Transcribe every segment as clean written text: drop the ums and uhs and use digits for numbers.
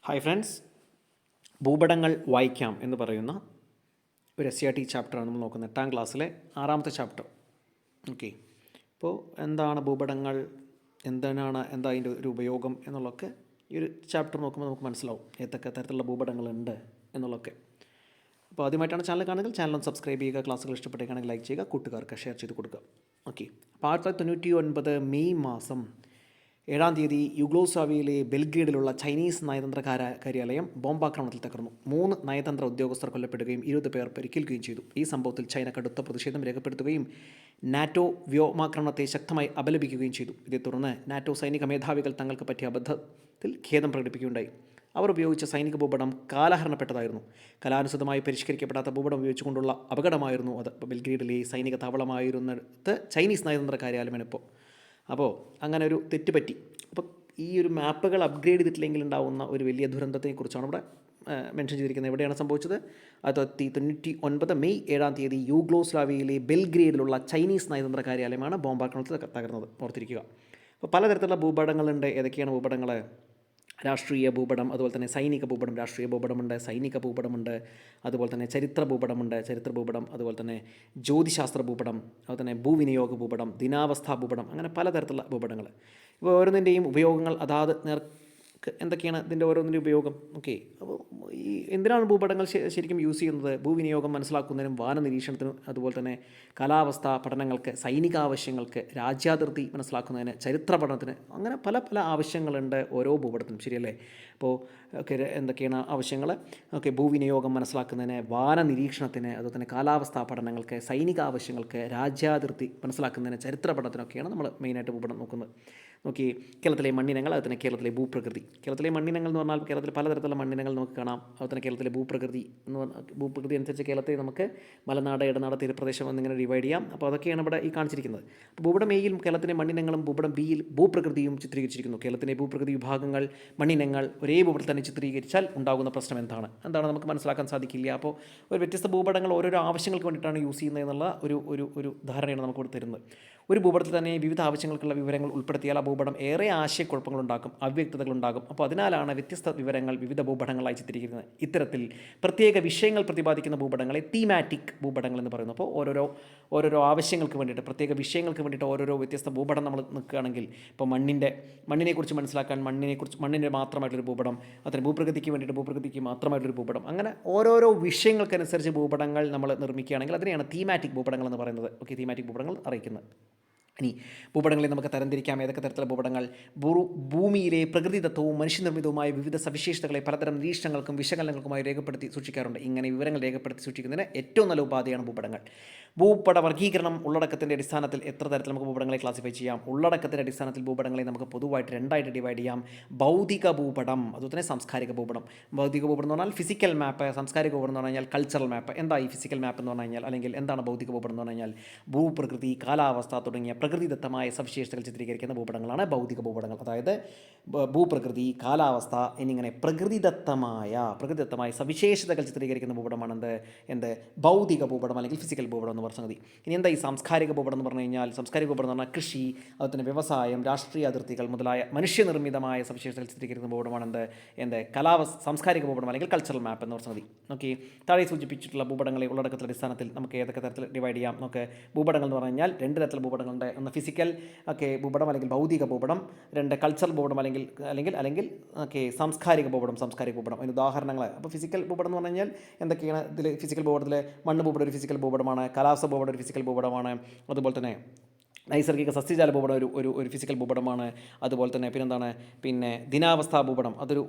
Hi friends, ഭൂപടങ്ങൾ വായിക്കാം എന്ന് പറയുന്ന ഒരു SCRT ചാപ്റ്ററാണ് നമ്മൾ നോക്കുന്നത്. 8ാം ക്ലാസ്സിലെ 6ാമത്തെ ചാപ്റ്റർ. ഓക്കെ, അപ്പോൾ എന്താണ് ഭൂപടങ്ങൾ, എന്താ അതിൻ്റെ ഒരു ഉപയോഗം എന്നുള്ളതൊക്കെ ഈ ഒരു ചാപ്റ്റർ നോക്കുമ്പോൾ നമുക്ക് മനസ്സിലാവും ഏതൊക്കെ തരത്തിലുള്ള ഭൂപടങ്ങളുണ്ട് എന്നുള്ളതൊക്കെ. അപ്പോൾ ആദ്യമായിട്ടാണ് ചാനൽ കാണുന്നത്, ചാനൽ ഒന്ന് സബ്സ്ക്രൈബ് ചെയ്യുക. ക്ലാസ്സുകൾ ഇഷ്ടപ്പെട്ടേക്കാണെങ്കിൽ ലൈക്ക് ചെയ്യുക, കൂട്ടുകാർക്ക് ഷെയർ ചെയ്ത് കൊടുക്കുക. ഓക്കെ, അപ്പോൾ 1999 മെയ് മാസം 7-ാം തീയതി യുഗ്ലോസ്ലാവിയയിലെ ബെൽഗ്രേഡിലുള്ള ചൈനീസ് നയതന്ത്ര കാര്യാലയം ബോംബാക്രമണത്തിൽ തകർന്നു. 3 നയതന്ത്ര ഉദ്യോഗസ്ഥർ കൊല്ലപ്പെടുകയും 20 പേർ പരിക്കേൽക്കുകയും ചെയ്തു. ഈ സംഭവത്തിൽ ചൈന കടുത്ത പ്രതിഷേധം രേഖപ്പെടുത്തുകയും നാറ്റോ വ്യോമാക്രമണത്തെ ശക്തമായി അപലപിക്കുകയും ചെയ്തു. ഇതേ തുടർന്ന് നാറ്റോ സൈനിക മേധാവികൾ തങ്ങൾക്ക് പറ്റിയ അബദ്ധത്തിൽ ഖേദം പ്രകടിപ്പിക്കുകയുണ്ടായി. അവർ ഉപയോഗിച്ച സൈനിക ഭൂപടം കാലഹരണപ്പെട്ടതായിരുന്നു. കലാനുസൃതമായി പരിഷ്കരിക്കപ്പെടാത്ത ഭൂപടം ഉപയോഗിച്ചുകൊണ്ടുള്ള അപകടമായിരുന്നു അത്. ബെൽഗ്രേഡിലെ സൈനിക താവളമായിരുന്നിടത്ത് ചൈനീസ് നയതന്ത്ര കാര്യാലയമാണ് ഇപ്പോൾ. അപ്പോൾ അങ്ങനെ ഒരു തെറ്റ് പറ്റി. അപ്പോൾ ഈ ഒരു മാപ്പുകൾ അപ്ഗ്രേഡ് ചെയ്തിട്ടില്ലെങ്കിൽ ഉണ്ടാകുന്ന ഒരു വലിയ ദുരന്തത്തെക്കുറിച്ചാണ് ഇവിടെ മെൻഷൻ ചെയ്തിരിക്കുന്നത്. എവിടെയാണ് സംഭവിച്ചത്? 1999 മെയ് 7-ാം തീയതി യുഗ്ലോസ്ലാവിയയിലെ ബെൽഗ്രേഡിലുള്ള ചൈനീസ് നയതന്ത്ര കാര്യാലയമാണ് ബോംബാക്രമണത്തിൽ തകർന്നത്. ഓർത്തിരിക്കുക. അപ്പോൾ പലതരത്തിലുള്ള ഭൂപടങ്ങളുണ്ട്. ഏതൊക്കെയാണ് ഭൂപടങ്ങൾ? രാഷ്ട്രീയ ഭൂപടം, അതുപോലെ തന്നെ സൈനിക ഭൂപടം, രാഷ്ട്രീയ ഭൂപടമുണ്ട്, സൈനിക ഭൂപടമുണ്ട്, അതുപോലെ തന്നെ ചരിത്ര ഭൂപടമുണ്ട്, ചരിത്ര ഭൂപടം, അതുപോലെ തന്നെ ജ്യോതിശാസ്ത്ര ഭൂപടം, അതുപോലെ തന്നെ ഭൂവിനിയോഗ ഭൂപടം, ദിനാവസ്ഥാ ഭൂപടം, അങ്ങനെ പലതരത്തിലുള്ള ഭൂപടങ്ങൾ. ഇപ്പോൾ ഓരോന്നിൻ്റെയും ഉപയോഗങ്ങൾ അതാത് എന്തൊക്കെയാണ് ഇതിൻ്റെ ഓരോന്നിൻ്റെ ഉപയോഗം? ഓക്കെ, അപ്പോൾ ഈ എന്തിനാണ് ഭൂപടങ്ങൾ ശരിക്കും യൂസ് ചെയ്യുന്നത്? ഭൂവിനിയോഗം മനസ്സിലാക്കുന്നതിനും വാന നിരീക്ഷണത്തിനും, അതുപോലെ തന്നെ കാലാവസ്ഥാ പഠനങ്ങൾക്ക്, സൈനിക ആവശ്യങ്ങൾക്ക്, രാജ്യാതിർത്തി മനസ്സിലാക്കുന്നതിന്, ചരിത്ര പഠനത്തിന്, അങ്ങനെ പല പല ആവശ്യങ്ങളുണ്ട് ഓരോ ഭൂപടത്തിനും. ശരിയല്ലേ? അപ്പോൾ ഓക്കെ, എന്തൊക്കെയാണ് ആവശ്യങ്ങൾ? ഓക്കെ, ഭൂവിനിയോഗം മനസ്സിലാക്കുന്നതിന്, വാന നിരീക്ഷണത്തിന്, അതുപോലെ തന്നെ കാലാവസ്ഥാ പഠനങ്ങൾക്ക്, സൈനിക ആവശ്യങ്ങൾക്ക്, രാജ്യാതിർത്തി മനസ്സിലാക്കുന്നതിന്, ചരിത്ര പഠനത്തിനൊക്കെയാണ് നമ്മൾ മെയിനായിട്ട് ഭൂപടം നോക്കുന്നത്. നോക്കി, കേരളത്തിലെ മണ്ണിനങ്ങൾ, അതുപോലെ തന്നെ കേരളത്തിലെ ഭൂപ്രകൃതി. കേരളത്തിലെ മണ്ണിനങ്ങൾ എന്ന് പറഞ്ഞാൽ കേരളത്തിൽ പലതരത്തിലുള്ള മണ്ണിനങ്ങൾ നമുക്ക് കാണാം. അതുപോലെ തന്നെ കേരളത്തിലെ ഭൂപ്രകൃതി എന്ന് പറഞ്ഞാൽ ഭൂപ്രകൃതി അനുസരിച്ച് കേരളത്തെ നമുക്ക് മലനാട്, ഇടനാട്, തീരപ്രദേശം എന്നിങ്ങനെ ഡിവൈഡ് ചെയ്യാം. അപ്പോൾ അതൊക്കെയാണ് ഇവിടെ ഈ കാണിച്ചിരിക്കുന്നത്. അപ്പോൾ ഭൂപടം എയിൽ കേരളത്തിലെ മണ്ണിനങ്ങളും ഭൂപടം ബിയിൽ ഭൂപ്രകൃതിയും ചിത്രീകരിച്ചിരിക്കുന്നു. കേരളത്തിലെ ഭൂപ്രകൃതി വിഭാഗങ്ങൾ, മണ്ണിനങ്ങൾ ഒരേ ഭൂപടത്തിൽ തന്നെ ചിത്രീകരിച്ചാൽ ഉണ്ടാകുന്ന പ്രശ്നം എന്താണ് നമുക്ക് മനസ്സിലാക്കാൻ സാധിക്കില്ല. അപ്പോൾ ഒരു വ്യത്യസ്ത ഭൂപടങ്ങൾ ഓരോരോ ആവശ്യങ്ങൾക്ക് വേണ്ടിയിട്ടാണ് യൂസ് ചെയ്യുന്നത് എന്നുള്ള ഒരു ധാരണയാണ് നമുക്ക് ഇവിടെ തരുന്നത്. ഒരു ഭൂപടത്തിൽ തന്നെ വിവിധ ആവശ്യങ്ങൾക്കുള്ള വിവരങ്ങൾ ഉൾപ്പെടുത്തിയാൽ ആ ഭൂപടം ഏറെ ആശയക്കുഴപ്പങ്ങളുണ്ടാക്കും, അവ്യക്തതകളുണ്ടാകും. അപ്പോൾ അതിനാലാണ് വ്യത്യസ്ത വിവരങ്ങൾ വിവിധ ഭൂപടങ്ങളായി ചിത്രീകരിക്കുന്നത്. ഇത്തരത്തിൽ പ്രത്യേക വിഷയങ്ങൾ പ്രതിപാദിക്കുന്ന ഭൂപടങ്ങളെ തീമാറ്റിക് ഭൂപടങ്ങൾ എന്ന് പറയുന്നു. അപ്പോൾ ഓരോരോ ആവശ്യങ്ങൾക്ക് വേണ്ടിയിട്ട്, പ്രത്യേക വിഷയങ്ങൾക്ക് വേണ്ടിയിട്ട് ഓരോരോ വ്യത്യസ്ത ഭൂപടം നമ്മൾ നിൽക്കുകയാണെങ്കിൽ, ഇപ്പോൾ മണ്ണിനെക്കുറിച്ച് മനസ്സിലാക്കാൻ മണ്ണിൻ്റെ മാത്രമായിട്ടൊരു ഭൂപടം, അതിന് ഭൂപ്രകൃതിക്ക് വേണ്ടിയിട്ട് ഭൂപ്രകൃതിക്ക് മാത്രമായിട്ടൊരു ഭൂപടം, അങ്ങനെ ഓരോരോ വിഷയങ്ങൾക്കനുസരിച്ച് ഭൂപടങ്ങൾ നമ്മൾ നിർമ്മിക്കുകയാണെങ്കിൽ അതിനെയാണ് തീമാറ്റിക് ഭൂപടങ്ങൾ എന്ന് പറയുന്നത്. ഓക്കെ, തീമാറ്റിക് ഭൂപടങ്ങൾ അറിയിക്കുന്നത്. ഇനി ഭൂപടങ്ങളെ നമുക്ക് തരംതിരിക്കാം. ഏതൊക്കെ തരത്തിലുള്ള ഭൂപടങ്ങൾ? ഭൂമിയിലെ പ്രകൃതിദത്തവും മനുഷ്യനിർമ്മിതവുമായ വിവിധ സവിശേഷതകളെ പലതരം നിരീക്ഷണങ്ങൾക്കും വിശകലനങ്ങൾക്കുമായി രേഖപ്പെടുത്തി സൂക്ഷിക്കാറുണ്ട്. ഇങ്ങനെ വിവരങ്ങൾ രേഖപ്പെടുത്തി സൂക്ഷിക്കുന്നതിന് ഏറ്റവും നല്ല ഉപാധിയാണ് ഭൂപടങ്ങൾ. ഭൂപട വർഗീകരണം ഉള്ളടക്കത്തിൻ്റെ അടിസ്ഥാനത്തിൽ എത്ര തരത്തിൽ നമുക്ക് ഭൂപടങ്ങളെ ക്ലാസിഫൈ ചെയ്യാം? ഉള്ളടക്കത്തിൻ്റെ അടിസ്ഥാനത്തിൽ ഭൂപടങ്ങളെ നമുക്ക് പൊതുവായിട്ട് 2ആയിട്ട് ഡിവൈഡ് ചെയ്യാം. ഭൗതിക ഭൂപടം, അതുപോലെ തന്നെ സാംസ്കാരിക ഭൂപടം. ഭൗതിക ഭൂപടം എന്ന് പറഞ്ഞാൽ ഫിസിക്കൽ മാപ്പ്, സാംസ്കാരിക ഭൂപടം എന്ന് പറഞ്ഞു കഴിഞ്ഞാൽ കൾച്ചറൽ മാപ്പ്. എന്താ ഈ ഫിസിക്കൽ മാപ്പ് എന്ന് പറഞ്ഞു കഴിഞ്ഞാൽ, അല്ലെങ്കിൽ എന്താണ് ഭൗതിക ഭൂപടം എന്ന് പറഞ്ഞു കഴിഞ്ഞാൽ? ഭൂപ്രകൃതി, കാലാവസ്ഥ തുടങ്ങിയ പ്രകൃതിദത്തമായ സവിശേഷതകൾ ചിത്രീകരിക്കുന്ന ഭൂപടങ്ങളാണ് ഭൗതിക ഭൂപടങ്ങൾ. അതായത് ഭൂപ്രകൃതി, കാലാവസ്ഥ എന്നിങ്ങനെ പ്രകൃതിദത്തമായ സവിശേഷതകൾ ചിത്രീകരിക്കുന്ന ഭൂപടമാണ് എന്ത് ഭൗതിക ഭൂപടം അല്ലെങ്കിൽ ഫിസിക്കൽ ഭൂപടം എന്ന് പറഞ്ഞ സംഗതി. ഇനി എന്താ ഈ സാംസ്കാരിക ഭൂപടം എന്ന് പറഞ്ഞു കഴിഞ്ഞാൽ? സാംസ്കാരിക ഭൂപടം എന്ന് പറഞ്ഞാൽ കൃഷി, അതുപോലെ തന്നെ വ്യവസായം, രാഷ്ട്രീയ അതിർത്തികൾ മുതലായ മനുഷ്യനിർമ്മിതമായ സവിശേഷതകൾ ചിത്രീകരിക്കുന്ന ഭൂപടമാണ് സാംസ്കാരിക ഭൂപടം അല്ലെങ്കിൽ കൾച്ചറൽ മാപ്പ് എന്ന് പറഞ്ഞ സംഗതി. ഓക്കെ, താഴെ സൂചിപ്പിച്ചിട്ടുള്ള ഭൂപടങ്ങളെ ഉള്ളടക്കത്തിൻ്റെ അടിസ്ഥാനത്തിൽ നമുക്ക് ഏതൊക്കെ തരത്തിൽ ഡിവൈഡ് ചെയ്യാം? നമുക്ക് ഭൂപടങ്ങൾ എന്ന് പറഞ്ഞു കഴിഞ്ഞാൽ 2 തരത്തിലുള്ള ഭൂപടങ്ങളുണ്ട്. ഒന്ന് ഫിസിക്കൽ ഭൂപടം അല്ലെങ്കിൽ ഭൗതിക ഭൂപടം, 2 കൾച്ചറൽ ഭൂപടം അല്ലെങ്കിൽ സാംസ്കാരിക ഭൂപടം. അതിന് ഉദാഹരണങ്ങൾ. അപ്പോൾ ഫിസിക്കൽ ഭൂപടം എന്ന് പറഞ്ഞു കഴിഞ്ഞാൽ എന്തൊക്കെയാണ്? ഇതിൽ ഫിസിക്കൽ ഭൂപടത്തിൽ മണ്ണ് ഭൂപടം ഒരു ഫിസിക്കൽ ഭൂപടമാണ്, കാലാവസ്ഥ ഭൂപടം ഒരു ഫിസിക്കൽ ഭൂപടമാണ്, അതുപോലെ തന്നെ നൈസർഗിക സസ്യജാല ഭൂപടം ഒരു ഫിസിക്കൽ ഭൂപടമാണ്, അതുപോലെ തന്നെ പിന്നെ ദിനാവസ്ഥാ ഭൂപടം അതൊരു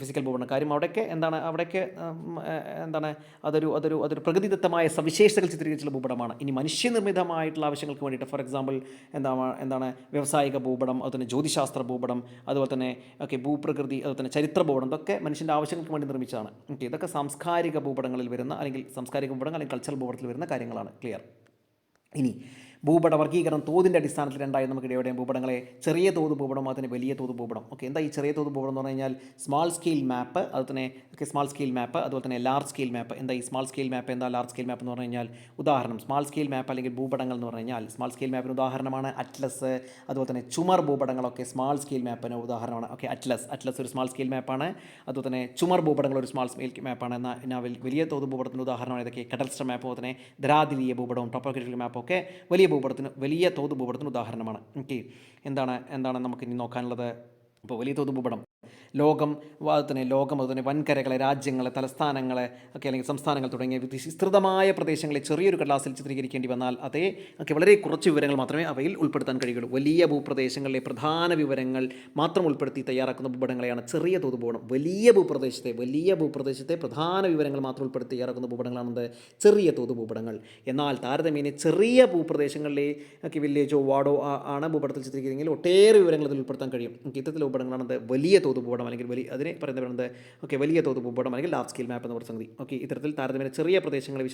ഫിസിക്കൽ ഭൂപടം. കാര്യം അവിടെയൊക്കെ അതൊരു പ്രകൃതിദത്തമായ സവിശേഷതകൾ ചിത്രീകരിച്ചുള്ള ഭൂപടമാണ്. ഇനി മനുഷ്യനിർമ്മിതമായിട്ടുള്ള ആവശ്യങ്ങൾക്ക് വേണ്ടിയിട്ട്, ഫോർ എക്സാമ്പിൾ വ്യവസായിക ഭൂപടം, അതുപോലെ തന്നെ ജ്യോതിശാസ്ത്ര ഭൂപടം, അതുപോലെ തന്നെ ഭൂപ്രകൃതി, അതുപോലെ തന്നെ ചരിത്ര ഭൂപടം, ഇതൊക്കെ മനുഷ്യൻ്റെ ആവശ്യങ്ങൾക്ക് വേണ്ടി നിർമ്മിച്ചതാണ്. ഇതൊക്കെ സാംസ്കാരിക ഭൂപടങ്ങളിൽ വരുന്ന അല്ലെങ്കിൽ സാംസ്കാരിക ഭൂപടങ്ങൾ അല്ലെങ്കിൽ കൾച്ചറൽ ഭൂപടത്തിൽ വരുന്ന കാര്യങ്ങളാണ്. ക്ലിയർ? ഇനി ഭൂപട വർഗീകരണം തോതിൻ്റെ അടിസ്ഥാനത്തിൽ രണ്ടായി നമുക്ക് എവിടെയും ഭൂപടങ്ങളെ ചെറിയ തോത് ഭൂപടം അതിന് വലിയ തോത് ഭൂപടം. ഓക്കെ, എന്താ ഈ ചെറിയ തോത് ഭൂപടം എന്ന് പറഞ്ഞു കഴിഞ്ഞാൽ സ്മാൾ സ്കെയിൽ മാപ്പ്, അതുപോലെ തന്നെ സ്മാൾ സ്കെയിൽ മാപ്പ്, അതുപോലെ തന്നെ ലാർജ് സ്കെയിൽ മാപ്പ്. എന്താ ഈ സ്മാൾ സ്കെയിൽ മാപ്പ്, എന്താ ലാർജ് സ്കെയിൽ മാപ്പ് എന്ന് പറഞ്ഞു കഴിഞ്ഞാൽ ഉദാഹരണം സ്മാൾ സ്കെയിൽ മാപ്പ് അല്ലെങ്കിൽ ഭൂപടങ്ങൾ എന്ന് പറഞ്ഞു കഴിഞ്ഞാൽ സ്മാൾ സ്കെയിൽ മാപ്പിന് ഉദാഹരണമാണ് അറ്റ്ലസ്, അതുപോലെ തന്നെ ചുമർ ഭൂപടങ്ങളൊക്കെ സ്മാൾ സ്കെയിൽ മാപ്പിന് ഉദാഹരണമാണ്. ഓക്കെ, അറ്റ്ലസ് ഒരു സ്മാൾ സ്കെയിൽ മാപ്പാണ്. അതുപോലെ തന്നെ ചുമർ ഭൂപടങ്ങൾ ഒരു സ്മാൾ സ്കെയിൽ മാപ്പാണ്. എന്നാൽ വലിയ തോത് ഭൂപടത്തിന് ഉദാഹരണമാണ് ഇതൊക്കെ കടൽസ്റ്റർ മാപ്പ്, അതുപോലെ തന്നെ ദ്രാതിലീയ ഭൂപടവും ടോപ്പോഗ്രഫിക്കൽ മാപ്പൊക്കെ വലിയ തോത് ഭൂപടത്തിന് ഉദാഹരണമാണ്. ഓക്കെ, എന്താണ് നമുക്ക് ഇനി നോക്കാനുള്ളത്? ഇപ്പോൾ വലിയ തോത് ഭൂപടം ലോകം അതുപോലെ വൻകരകളെ, രാജ്യങ്ങളെ, തലസ്ഥാനങ്ങളെ ഒക്കെ അല്ലെങ്കിൽ സംസ്ഥാനങ്ങൾ തുടങ്ങിയ വിസ്തൃതമായ പ്രദേശങ്ങളെ ചെറിയൊരു കടലാസിൽ ചിത്രീകരിക്കേണ്ടി വന്നാൽ വളരെ കുറച്ച് വിവരങ്ങൾ മാത്രമേ അവയിൽ ഉൾപ്പെടുത്താൻ കഴിയുള്ളൂ. വലിയ ഭൂപ്രദേശങ്ങളിലെ പ്രധാന വിവരങ്ങൾ മാത്രം ഉൾപ്പെടുത്തി തയ്യാറാക്കുന്ന ഭൂപടങ്ങളെയാണ് ചെറിയ തോത് ഭൂപടം. വലിയ ഭൂപ്രദേശത്തെ പ്രധാന വിവരങ്ങൾ മാത്രം ഉൾപ്പെടുത്തി തയ്യാറാക്കുന്ന ഭൂപടങ്ങളാണ് ചെറിയ തോത് ഭൂപടങ്ങൾ. എന്നാൽ താരതമ്യേന ചെറിയ ഭൂപ്രദേശങ്ങളിലെ വില്ലേജോ വാർഡോ ആണ് ഭൂപടത്തിൽ ചിത്രീകരിക്കുന്നതെങ്കിൽ ഒട്ടേറെ വിവരങ്ങൾ അതിൽ ഉൾപ്പെടുത്താൻ കഴിയും. ഇത്തരത്തിലുള്ള ഭൂപടങ്ങളാണ് വലിയ തോത് ഭൂപടം അല്ലെങ്കിൽ അതിനെ പറയുന്നത് വലിയ തോത് ഭൂപടം അല്ലെങ്കിൽ ലാർജ് സ്കെയിൽ മാപ്പ് എന്ന് പറയുന്ന സംഗതി. ഓക്കെ, ഇത്തരത്തിൽ താരതമ്യേന ചെറിയ പ്രദേശങ്ങളെ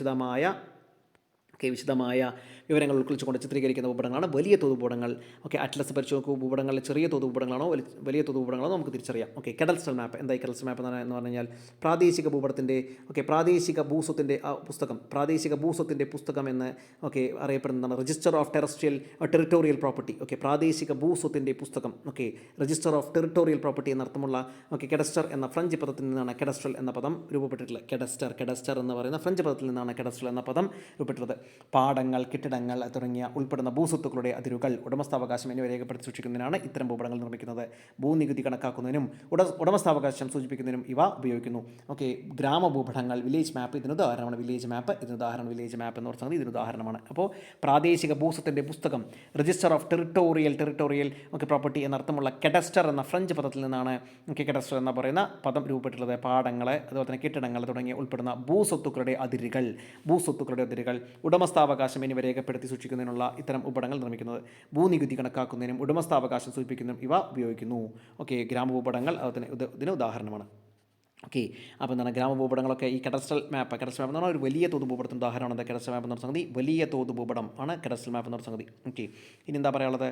വിശദമായ വിവരങ്ങൾ ഉൾക്കൊള്ളിച്ചുകൊണ്ട് ചിത്രീകരിക്കുന്ന ഭൂപടങ്ങളാണ് വലിയ തോത് ഭൂപടങ്ങൾ. ഓക്കെ, അറ്റ്ലസ് പരിശോധിച്ച് നോക്കൂ, ഭൂപടങ്ങളിൽ ചെറിയ തോത് ഭൂപടങ്ങളാണോ വലിയ തോത് ഭൂപടങ്ങളാണോ നമുക്ക് തിരിച്ചറിയാം. ഓക്കെ, കടൽസ്റ്റർ മാപ്പ്. എന്തായി കടൽസ്റ്റർ മാപ്പ് എന്ന് പറഞ്ഞു കഴിഞ്ഞാൽ പ്രാദേശിക ഭൂപടത്തിൻ്റെ പ്രാദേശിക ഭൂസ്വത്തിൻ്റെ പുസ്തകം എന്ന് അറിയപ്പെടുന്നതാണ് register of territorial property. Okay, പ്രാദേശിക ഭൂസ്വത്തിൻ്റെ പുസ്തകം. Okay, register of territorial property എന്നർത്ഥമുള്ള കെഡസ്റ്റർ എന്ന ഫ്രഞ്ച് പദത്തിൽ നിന്നാണ് കെഡസ്ട്രൽ എന്ന പദം രൂപപ്പെട്ടിട്ടുള്ളത്. കെഡസ്റ്റർ എന്ന് പറയുന്ന ഫ്രഞ്ച് പദത്തിൽ നിന്നാണ് കെഡസ്ട്രൽ എന്ന പദം രൂപപ്പെട്ടിട്ടുള്ളത്. പാടങ്ങൾ, കെട്ടിടങ്ങൾ തുടങ്ങിയ ഉൾപ്പെടുന്ന ഭൂസ്വത്തുക്കളുടെ അതിരുകൾ, ഉടമസ്ഥാവകാശം എന്നിവ രേഖപ്പെടുത്തി സൂക്ഷിക്കുന്നതിനാണ് ഇത്തരം ഭൂപടങ്ങൾ നിർമ്മിക്കുന്നത്. ഭൂനികുതി കണക്കാക്കുന്നതിനും ഉടമസ്ഥാവകാശം സൂചിപ്പിക്കുന്നതിനും ഇവ ഉപയോഗിക്കുന്നു. ഓക്കെ, ഗ്രാമഭൂപടങ്ങൾ, വില്ലേജ് മാപ്പ് ഇതിന് ഉദാഹരണമാണ്. വില്ലേജ് മാപ്പ് എന്ന് പറഞ്ഞാൽ ഇതിന് ഉദാഹരണമാണ്. അപ്പോൾ പ്രാദേശിക ഭൂസ്വത്തിൻ്റെ പുസ്തകം, രജിസ്റ്റർ ഓഫ് ടെറിട്ടോറിയൽ പ്രോപ്പർട്ടി എന്നർത്ഥമുള്ള കെഡസ്റ്റർ എന്ന ഫ്രഞ്ച് പദത്തിൽ നിന്നാണ് കെഡസ്റ്റർ എന്ന് പറയുന്ന പദം രൂപപ്പെട്ടിട്ടുള്ളത്. പാടങ്ങൾ, അതുപോലെ തന്നെ കെട്ടിടങ്ങൾ തുടങ്ങിയ ഉൾപ്പെടുന്ന ഭൂസ്വത്തുക്കളുടെ അതിരുകൾ, ഉടമസ്ഥാവകാശം എന്നിവ രേഖപ്പെടുത്തി സൂക്ഷിക്കുന്നതിനുള്ള ഇത്തരം ഭൂപടങ്ങൾ നിർമ്മിക്കുന്നത്. ഭൂനികുതി കണക്കാക്കുന്നതിനും ഉടമസ്ഥാവകാശം സൂചിപ്പിക്കുന്നതിനും ഇവ ഉപയോഗിക്കുന്നു. ഓക്കെ, ഗ്രാമഭൂപടങ്ങൾ ഇതിന് ഉദാഹരണമാണ്. ഓക്കെ, അപ്പോൾ എന്താണ് ഗ്രാമഭൂപടങ്ങളൊക്കെ ഈ കെഡസ്ട്രൽ മാപ്പ് എന്ന് പറഞ്ഞാൽ ഒരു വലിയ തോത് ഭൂപടത്തിന് ഉദാഹരണമാണ് കെഡസ്ട്രൽ മാപ്പ് എന്ന് പറഞ്ഞ സംഗതി. വലിയ തോത് ഭൂപടം ആണ് കെഡസ്ട്രൽ മാപ്പ് എന്ന് പറഞ്ഞ സംഗതി. ഓക്കെ, ഇനി എന്താ പറയാനുള്ളത്?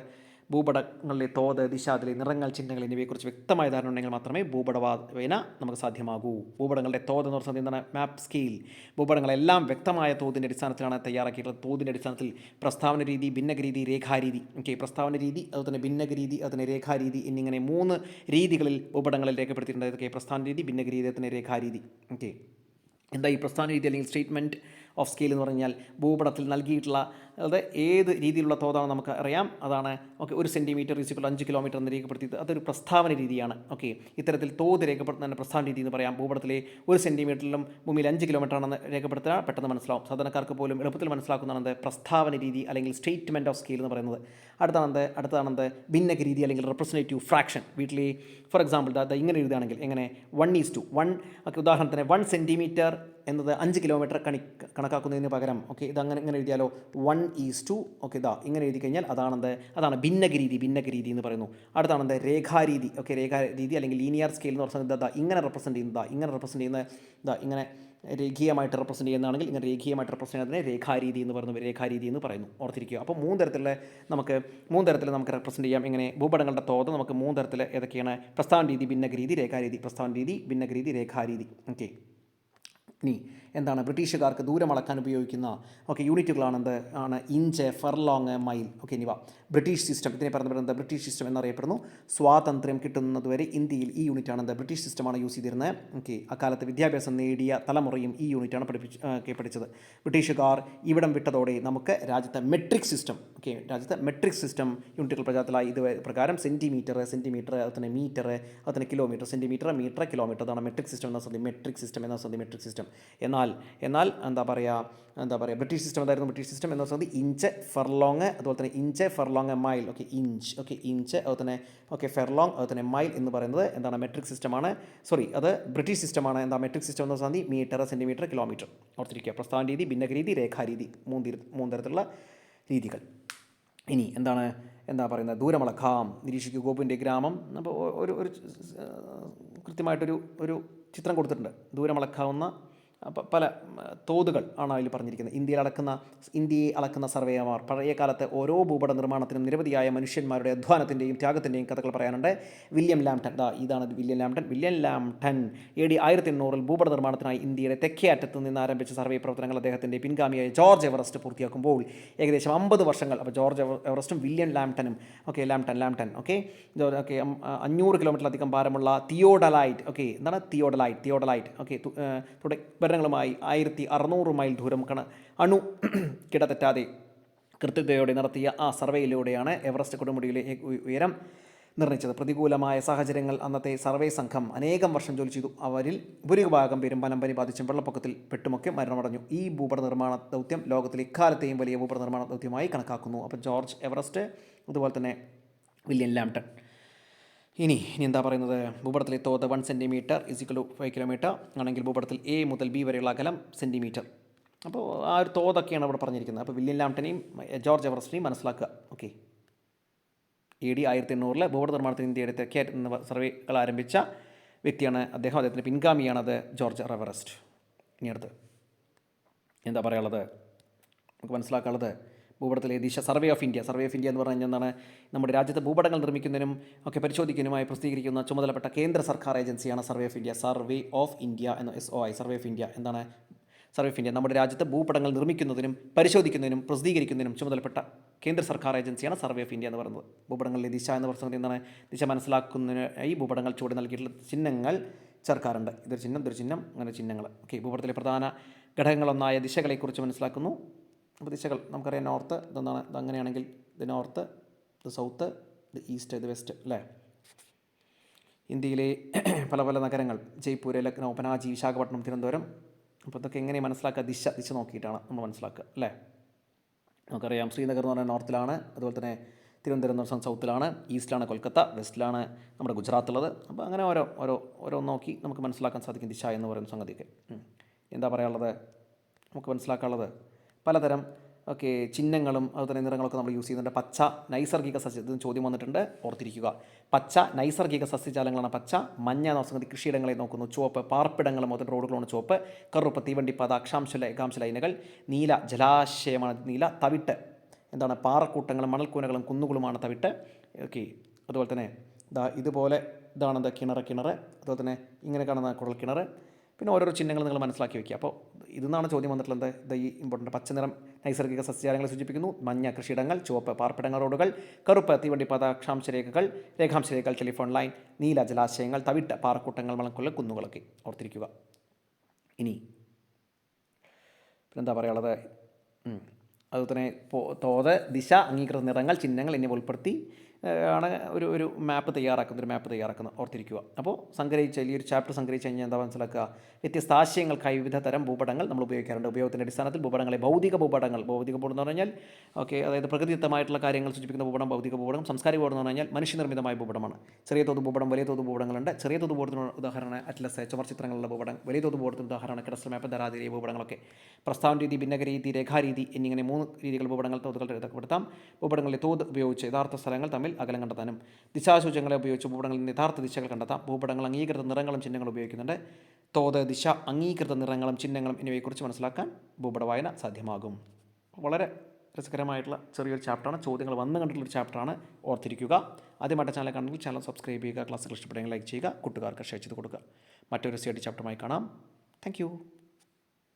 ഭൂപടങ്ങളിലെ തോത്, ദിശ, അതിലെ നിറങ്ങൾ, ചിഹ്നങ്ങൾ എന്നിവയെക്കുറിച്ച് വ്യക്തമായ ധാരണ ഉണ്ടെങ്കിൽ മാത്രമേ ഭൂപടവായന നമുക്ക് സാധ്യമാകൂ. ഭൂപടങ്ങളുടെ തോത് എന്ന് പറഞ്ഞാൽ എന്താണ്? മാപ്പ് സ്കെയിൽ. ഭൂപടങ്ങളെല്ലാം വ്യക്തമായ തോതിൻ്റെ അടിസ്ഥാനത്തിലാണ് തയ്യാറാക്കിയിട്ടുള്ളത്. തോതിൻ്റെ അടിസ്ഥാനത്തിൽ പ്രസ്താവന രീതി, ഭിന്നകരീതി, രേഖാരീതി. ഓക്കെ, പ്രസ്താവന രീതി, അതുതന്നെ ഭിന്നകരീതി, അതുതന്നെ രേഖാരീതി എന്നിങ്ങനെ 3 രീതികളിൽ ഭൂപടങ്ങളിൽ രേഖപ്പെടുത്തിയിട്ടുണ്ട്. ഇതൊക്കെ പ്രസ്ഥാന രീതി, ഭിന്നകരീതി, അതുതന്നെ രേഖാരീതി. ഓക്കെ, എന്താ ഈ പ്രസ്ഥാന രീതി അല്ലെങ്കിൽ സ്റ്റേറ്റ്മെൻറ്റ് ഓഫ് സ്കെയിൽ എന്ന് പറഞ്ഞാൽ ഭൂപടത്തിൽ നൽകിയിട്ടുള്ള ഏത് രീതിയിലുള്ള തോതാണ് നമുക്ക് അറിയാം. അതാണ് 1 സെൻറ്റിമീറ്റർ = 5 കിലോമീറ്റർ എന്ന് രേഖപ്പെടുത്തിയത്. അതൊരു പ്രസ്താവന രീതിയാണ്. ഓക്കെ, ഇത്തരത്തിൽ തോത് രേഖപ്പെടുത്തുന്ന പ്രസ്താവന രീതി എന്ന് പറയാം. ഭൂപടത്തിലെ 1 സെൻറ്റിമീറ്ററിലും ഭൂമിയിൽ 5 കിലോമീറ്റർ ആണെന്ന് രേഖപ്പെടുത്തുക പെട്ടെന്ന് മനസ്സിലാവും. സാധാരണക്കാർക്ക് പോലും എളുപ്പത്തിൽ മനസ്സിലാക്കുന്നതാണ് പ്രസ്താവന രീതി അല്ലെങ്കിൽ സ്റ്റേറ്റ്മെൻറ്റ് ഓഫ് സ്കെയിൽ എന്ന് പറയുന്നത്. അടുത്തതാണെന്ത് ഭിന്നകരീതി അല്ലെങ്കിൽ റെപ്രസെൻറ്റേറ്റീവ് ഫ്രാക്ഷൻ. വീട്ടിൽ ഫോർ എക്സാമ്പിൾ ഇങ്ങനെ എഴുതുകയാണെങ്കിൽ എങ്ങനെ 1:1. ഓക്കെ, ഉദാഹരണത്തിന് 1 സെൻറ്റിമീറ്റർ എന്നത് 5 കിലോമീറ്റർ കണക്കാക്കുന്നതിന് പകരം ഇങ്ങനെ എഴുതിയാലോ 1:2. ഓക്കെ, ഇങ്ങനെ എഴുതി കഴിഞ്ഞാൽ അതാണ് ഭിന്നകരീതി എന്ന് പറയുന്നു. അടുത്താണെന്ത്? രേഖാരീതി. ഓക്കെ, രേഖാരീതി അല്ലെങ്കിൽ ലീനിയർ സ്കെയിൽ എന്ന് പറഞ്ഞാൽ ഇങ്ങനെ റെപ്രസെൻറ്റ് ചെയ്യുന്നത് ഇങ്ങനെ രേഖീയമായിട്ട് റെപ്രസെൻറ്റ് ചെയ്യുന്നതാണെങ്കിൽ ഇങ്ങനെ രേഖീയമായിട്ട് റെപ്രസെൻറ്റ് ചെയ്യുന്നതിനെ രേഖാരീതി എന്ന് പറയുന്നു. ഓർത്തിരിക്കുക. അപ്പോൾ 3 തരത്തിൽ നമുക്ക് റെപ്രസെൻറ്റ് ചെയ്യാം. ഇങ്ങനെ ഭൂപടങ്ങളുടെ തോത് നമുക്ക് 3 തരത്തിൽ ഏതൊക്കെയാണ്? പ്രസ്താവന രീതി, ഭിന്നകരീതി, രേഖാരീതി. പ്രസ്താവന രീതി, ഭിന്നകരീതി, രേഖാരീതി. ഓക്കെ, ഇനി എന്താണ് ബ്രിട്ടീഷുകാർക്ക് ദൂരം അളക്കാൻ ഉപയോഗിക്കുന്ന യൂണിറ്റുകളാണ് ഇഞ്ച്, ഫർലോങ്, മൈൽ. ഓക്കെ, എന്നിവ ബ്രിട്ടീഷ് സിസ്റ്റം, ഇതിനെ പറയുന്നത് ബ്രിട്ടീഷ് സിസ്റ്റം എന്നറിയപ്പെടുന്നു. സ്വാതന്ത്ര്യം കിട്ടുന്നതുവരെ ഇന്ത്യയിൽ ഈ യൂണിറ്റാണ് ബ്രിട്ടീഷ് സിസ്റ്റമാണ് യൂസ് ചെയ്തിരുന്നത്. ഓക്കെ, അക്കാലത്ത് വിദ്യാഭ്യാസം നേടിയ തലമുറയും ഈ യൂണിറ്റാണ് പഠിച്ചത്. ബ്രിട്ടീഷുകാർ ഇവിടം വിട്ടതോടെ നമുക്ക് രാജ്യത്തെ മെട്രിക് സിസ്റ്റം യൂണിറ്റുകൾ പ്രചാരത്തിലായി. ഇത് പ്രകാരം സെൻറ്റിമീറ്റർ, അതുതന്നെ മീറ്റർ, അതുതന്നെ കിലോമീറ്റർ, സെൻറ്റിമീറ്റർ, മീറ്റർ, കിലോമീറ്റർ. അതാണ് മെട്രിക് സിസ്റ്റം മെട്രിക് സിസ്റ്റം. എന്നാൽ എന്താ പറയുക ബ്രിട്ടീഷ് സിസ്റ്റം എന്ന സംഗതി ഇഞ്ച്, ഫർലോങ്, അതുപോലെ തന്നെ inch, furlong, mile. Okay, inch, അതുപോലെ തന്നെ ഫെർലോങ്, അതുപോലെ തന്നെ മൈൽ എന്ന് പറയുന്നത് എന്താണ്? മെട്രിക് സിസ്റ്റമാണ്. അത് ബ്രിട്ടീഷ് സിസ്റ്റമാണ്. മെട്രിക് സിസ്റ്റം എന്ന സംഗതി മീറ്റർ, സെൻറ്റിമീറ്റർ, കിലോമീറ്റർ. ഓർത്തിരിക്കുക. പ്രസ്താവന രീതി, ഭിന്നകരീതി, രേഖാരീതി. 3 തരത്തിലുള്ള രീതികൾ. ഇനി എന്താ പറയുന്നത്? ദൂരമളക്കാം. നിരീക്ഷിക്കുക ഗോപുവിൻ്റെ ഗ്രാമം. അപ്പോൾ ഒരു കൃത്യമായിട്ടൊരു ചിത്രം കൊടുത്തിട്ടുണ്ട്. ദൂരമളക്കാവുന്ന പല തോതുകൾ ആണ് അതിൽ പറഞ്ഞിരിക്കുന്നത്. ഇന്ത്യയെ അളക്കുന്ന സർവേയർമാർ പഴയ കാലത്ത് ഓരോ ഭൂപട നിർമ്മാണത്തിനും നിരവധിയായ മനുഷ്യന്മാരുടെ അധ്വാനത്തിൻ്റെയും ത്യാഗത്തിൻ്റെയും കഥകൾ പറയാനുണ്ട്. വില്യം ലാംപ്ടൺ, ഇതാണ് വില്യം ലാംപ്ടൺ AD 1800 ഭൂപട നിർമ്മാണത്തിനായി ഇന്ത്യയുടെ തെക്കേ അറ്റത്ത് നിന്ന് ആരംഭിച്ച സർവേ പ്രവർത്തനങ്ങൾ അദ്ദേഹത്തിൻ്റെ പിൻഗാമിയായ ജോർജ് എവറസ്റ്റ് പൂർത്തിയാക്കുമ്പോൾ ഏകദേശം 50 വർഷങ്ങൾ. അപ്പോൾ ജോർജ് എവറസ്റ്റും വില്യം ലാംപ്ടനും ലാംപ്ടൺ 500 കിലോമീറ്ററിലധികം ഭാരമുള്ള തിയോഡലൈറ്റ് എന്താണ് തിയോഡലൈറ്റ് ഉപകരണങ്ങളുമായി 1600 മൈൽ ദൂരം അണു കിടതെറ്റാതെ കൃത്യതയോടെ നടത്തിയ ആ സർവേയിലൂടെയാണ് എവറസ്റ്റ് കൊടുമുടിയിലെ ഉയരം നിർണയിച്ചത്. പ്രതികൂലമായ സാഹചര്യങ്ങൾ അന്നത്തെ സർവേ സംഘം അനേകം വർഷം ജോലി ചെയ്തു. അവരിൽ ഭൂരിഭാഗം പേരും പനമ്പനി ബാധിച്ചും വെള്ളപ്പൊക്കത്തിൽ പെട്ടുമൊക്കെ മരണമടഞ്ഞു. ഈ ഭൂപട നിർമ്മാണ ദൗത്യം ലോകത്തിലെ ഇക്കാലത്തെയും വലിയ ഭൂപട നിർമ്മാണ ദൗത്യമായി കണക്കാക്കുന്നു. അപ്പോൾ ജോർജ് എവറസ്റ്റ്, അതുപോലെ തന്നെ വില്യം ലാംപ്ടൺ. ഇനി എന്താ പറയുന്നത്? ഭൂപടത്തിലെ തോത് 1 സെൻറ്റിമീറ്റർ = 5 കിലോമീറ്റർ ആണെങ്കിൽ ഭൂപടത്തിൽ A മുതൽ B വരെയുള്ള അകലം സെൻറ്റിമീറ്റർ. അപ്പോൾ ആ ഒരു തോതൊക്കെയാണ് ഇവിടെ പറഞ്ഞിരിക്കുന്നത്. അപ്പോൾ വില്യം ലാംപ്ടനെയും ജോർജ് എവറസ്റ്റിനെയും മനസ്സിലാക്കുക. AD 1800 ഭൂപട നിർമ്മാണത്തിന് ഇന്ത്യയുടെ തെക്കേ എന്ന സർവേകൾ ആരംഭിച്ച വ്യക്തിയാണ് അദ്ദേഹം. അദ്ദേഹത്തിൻ്റെ പിൻഗാമിയാണത് ജോർജ് എവറസ്റ്റ്. ഇനി അടുത്ത് എന്താ പറയാനുള്ളത്? നമുക്ക് മനസ്സിലാക്കാനുള്ളത് ഭൂപടത്തിലെ ദിശ. സർവേ ഓഫ് ഇന്ത്യ എന്ന് പറഞ്ഞു കഴിഞ്ഞാൽ എന്താണ്? നമ്മുടെ രാജ്യത്ത് ഭൂപടങ്ങൾ നിർമ്മിക്കുന്നതിനും പ്രരിശോധിക്കുന്നതിനുമായി പ്രസിദ്ധീകരിക്കുന്ന ചുമതലപ്പെട്ട കേന്ദ്ര സർക്കാർ ഏജൻസിയാണ് സർവേ ഓഫ് ഇന്ത്യ എന്ന് SOI. സർവേ ഓഫ് ഇന്ത്യ എന്താണ്? സർവേ ഓഫ് ഇന്ത്യ നമ്മുടെ രാജ്യത്ത് ഭൂപടങ്ങൾ നിർമ്മിക്കുന്നതിനും പരിശോധിക്കുന്നതിനും പ്രസിദ്ധീകരിക്കുന്നതിനും ചുമതലപ്പെട്ട കേന്ദ്ര സർക്കാർ ഏജൻസിയാണ് സർവേ ഓഫ് ഇന്ത്യ എന്ന് പറയുന്നത്. ഭൂപടങ്ങളിലെ ദിശ എന്ന് പറയുന്നത് എന്താണ്? ദിശ മനസ്സിലാക്കുന്നതിന് ഈ ഭൂപടങ്ങൾ ചുവടെ നൽകിയിട്ടുള്ള ചിഹ്നങ്ങൾ ചേർക്കാറുണ്ട്. ഇതൊരു ചിഹ്നം, അങ്ങനെ ചിഹ്നങ്ങൾ. ഭൂപടത്തിലെ പ്രധാന ഘടകങ്ങളൊന്നായ ദിശകളെക്കുറിച്ച് മനസ്സിലാക്കുന്നു. അപ്പോൾ ദിശകൾ നമുക്കറിയാം. നോർത്ത് ഇതെന്താണ്? അങ്ങനെയാണെങ്കിൽ ഇത് നോർത്ത്, ഇത് സൗത്ത്, ഇത് ഈസ്റ്റ്, ഇത് വെസ്റ്റ് അല്ലേ? ഇന്ത്യയിലെ പല നഗരങ്ങൾ: ജയ്പൂർ, ലക്നൗ, പനാജി, വിശാഖപട്ടണം, തിരുവനന്തപുരം. അപ്പോൾ ഇതൊക്കെ എങ്ങനെ മനസ്സിലാക്കുക? ദിശ നോക്കിയിട്ടാണ് നമ്മൾ മനസ്സിലാക്കുക അല്ലേ? നമുക്കറിയാം ശ്രീനഗർ എന്ന് പറഞ്ഞാൽ നോർത്തിലാണ്, അതുപോലെ തന്നെ തിരുവനന്തപുരം എന്ന് പറഞ്ഞാൽ സൗത്തിലാണ്, ഈസ്റ്റിലാണ് കൊൽക്കത്ത, വെസ്റ്റിലാണ് നമ്മുടെ ഗുജറാത്തുള്ളത്. അപ്പോൾ അങ്ങനെ ഓരോ നോക്കി നമുക്ക് മനസ്സിലാക്കാൻ സാധിക്കും ദിശ എന്ന് പറയുന്ന സംഗതിയൊക്കെ. എന്താ പറയാനുള്ളത്? നമുക്ക് മനസ്സിലാക്കാനുള്ളത് പലതരം ചിഹ്നങ്ങളും അതുപോലെ നിറങ്ങളൊക്കെ നമ്മൾ യൂസ് ചെയ്യുന്നുണ്ട്. പച്ച നൈസർഗിക ഇതിന് ചോദ്യം വന്നിട്ടുണ്ട്, ഓർത്തിരിക്കുക. പച്ച നൈസർഗിക സസ്യജാലങ്ങളാണ് പച്ച. മഞ്ഞ എന്ന സംഗതി കൃഷിയിടങ്ങളെ നോക്കുന്നു. ചുവപ്പ് പാർപ്പിടങ്ങൾ മുതൽ റോഡുകളാണ് ചുവപ്പ്. കറുപ്പ് തീവണ്ടിപ്പാത, ഏകാംശ ലൈനുകൾ. നീല ജലാശയമാണ് നീല. തവിട്ട് എന്താണ്? പാറക്കൂട്ടങ്ങളും മണൽക്കൂനകളും കുന്നുകളുമാണ് തവിട്ട്. അതുപോലെ തന്നെ ഇതാണ് കിണർ. അതുപോലെ തന്നെ ഇങ്ങനെ കാണുന്ന കുഴൽ കിണർ. പിന്നെ ഓരോരോ ചിഹ്നങ്ങൾ നിങ്ങൾ മനസ്സിലാക്കി വയ്ക്കുക. അപ്പോൾ ഇതിന്നാണ് ചോദ്യം വന്നിട്ടുള്ളത്. ഈ ഇമ്പോർട്ടൻ്റ്. പച്ച നിറം നൈസർഗിക സസ്യജാലങ്ങളെ സൂചിപ്പിക്കുന്നു. മഞ്ഞ കൃഷിയിടങ്ങൾ. ചുവപ്പ് പാർപ്പിടങ്ങൾ, റോഡുകൾ. കറുപ്പ് തീവണ്ടിപ്പാത, രേഖാംശരേഖകൾ, ടെലിഫോൺ ലൈൻ. നീല ജലാശയങ്ങൾ. തവിട്ട് പാറക്കൂട്ടങ്ങൾ, മണൽക്കുള്ള കുന്നുകളൊക്കെ ഓർത്തിരിക്കുക. ഇനി പിന്നെന്താ പറയാനുള്ളത്? അതുപോലെ തന്നെ തോത്, ദിശ, അംഗീകൃത നിറങ്ങൾ, ചിഹ്നങ്ങൾ എന്നിവ ഉൾപ്പെടുത്തി ആണ് ഒരു മാപ്പ് തയ്യാറാക്കുന്നത്. ഓർത്തിരിക്കുക. അപ്പോൾ ഈ ഒരു ചാപ്റ്റർ സംഗ്രഹിച്ച് കഴിഞ്ഞാൽ എന്താ മനസ്സിലാക്കുക? വ്യത്യസ്ത ആശയങ്ങൾക്കായി വിവിധ തരം ഭൂപടങ്ങൾ നമ്മൾ ഉപയോഗിക്കാറുണ്ട്. ഉപയോഗത്തിൻ്റെ അടിസ്ഥാനത്തിൽ ഭൂപടങ്ങളെ ഭൗതിക ഭൂപടം എന്ന് പറഞ്ഞാൽ അതായത് പ്രകൃതിദത്തമായിട്ടുള്ള കാര്യങ്ങൾ സൂചിപ്പിക്കുന്ന ഭൂപടം ഭൗതിക ഭൂപടം. സാംസ്കാരിക ഭൂപടം എന്ന് പറഞ്ഞാൽ മനുഷ്യനിർമ്മിതമായ ഭൂപടമാണ്. ചെറിയ തോത് ഭൂപടം, വലിയ തോത് ഭൂപടങ്ങളുണ്ട്. ചെറിയ തോത് ഭൂപടത്തിന് ഉദാഹരണമാണ് അറ്റ്ലസ്, ചുമർ ചിത്രങ്ങളുള്ള ഭൂപടം. വലിയ തോത് ഭൂപടത്തിന് ഉദാഹരണമാണ് കടസ്റ്റൽ മാപ്പ്, ധരാതിരിയ ഭൂപടങ്ങളൊക്കെ. പ്രസ്താവന രീതി, ഭിന്നകരീതി, രേഖാരീതി എന്നിങ്ങനെ 3 രീതികൾ ഭൂപടങ്ങൾ തോതുകൾ രേഖപ്പെടുത്താം. ഭൂപടങ്ങളിലെ തോത് ഉപയോഗിച്ച് യഥാർത്ഥ സ്ഥലങ്ങൾ തമ്മിൽ അകലം കണ്ടെത്താനും ദിശാസൂചകങ്ങളെ ഉപയോഗിച്ച് ഭൂപടങ്ങളിൽ യഥാർത്ഥ ദിശകൾ കണ്ടെത്താം. ഭൂപടങ്ങൾ അംഗീകൃത നിറങ്ങളും ചിഹ്നങ്ങളും ഉപയോഗിക്കുന്നുണ്ട്. തോത്, ദിശ, അംഗീകൃത നിറങ്ങളും ചിഹ്നങ്ങളും എന്നിവയെക്കുറിച്ച് മനസ്സിലാക്കാൻ ഭൂപട വായന സാധ്യമാകും. വളരെ രസകരമായിട്ടുള്ള ചെറിയൊരു ചാപ്റ്ററാണ്. ചോദ്യങ്ങൾ വന്നു കണ്ടിട്ടുള്ളൊരു ചാപ്റ്ററാണ്. ഓർത്തിരിക്കുക. ആദ്യമായിട്ട് ചാനൽ കണ്ടെങ്കിൽ ചാനൽ സബ്സ്ക്രൈബ് ചെയ്യുക. ക്ലാസ്സുകൾ ഇഷ്ടപ്പെടുമെങ്കിൽ ലൈക്ക് ചെയ്യുക. കൂട്ടുകാർക്ക് ഷെയർ ചെയ്ത് കൊടുക്കുക. മറ്റൊരു CRT ചാപ്റ്ററുമായി കാണാം. താങ്ക്